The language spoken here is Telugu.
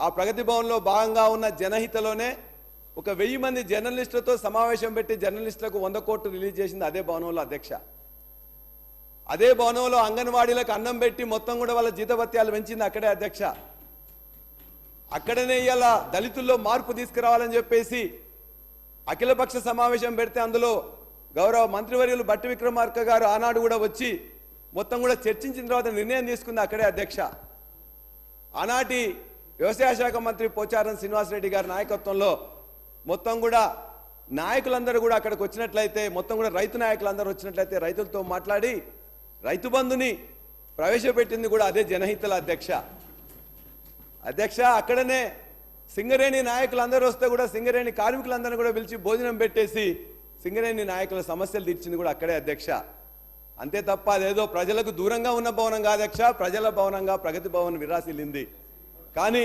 ఆ ప్రగతి భవన్లో భాగంగా ఉన్న జనహితలోనే ఒక 1000 మంది జర్నలిస్టులతో సమావేశం పెట్టి జర్నలిస్టులకు 100 కోట్లు రిలీజ్ చేసింది అదే భవనంలో అధ్యక్ష. అదే భవనంలో అంగన్వాడీలకు అన్నం పెట్టి మొత్తం కూడా వాళ్ళ జీతభత్యాలు పెంచింది అక్కడే అధ్యక్ష. అక్కడనే ఇవాళ దళితుల్లో మార్పు తీసుకురావాలని చెప్పేసి అఖిలపక్ష సమావేశం పెడితే అందులో గౌరవ మంత్రివర్యులు బట్టి విక్రమార్క గారు ఆనాడు కూడా వచ్చి మొత్తం కూడా చర్చించిన తర్వాత నిర్ణయం తీసుకుంది అక్కడే అధ్యక్ష. ఆనాటి వ్యవసాయ శాఖ మంత్రి పోచారం శ్రీనివాసరెడ్డి గారి నాయకత్వంలో మొత్తం కూడా నాయకులందరూ కూడా అక్కడికి వచ్చినట్లయితే మొత్తం కూడా రైతు నాయకులందరూ వచ్చినట్లయితే రైతులతో మాట్లాడి రైతు బంధుని ప్రవేశపెట్టింది కూడా అదే జనహితల అధ్యక్ష. అక్కడనే సింగరేణి నాయకులందరూ వస్తే కూడా సింగరేణి కార్మికులందరూ కూడా పిలిచి భోజనం పెట్టేసి సింగరేణి నాయకుల సమస్యలు తీర్చింది కూడా అక్కడే అధ్యక్ష. అంతే తప్ప అదేదో ప్రజలకు దూరంగా ఉన్న భవనం కాదు అధ్యక్ష, ప్రజల భవనంగా ప్రగతి భవన్ విరాసిల్లింది. కానీ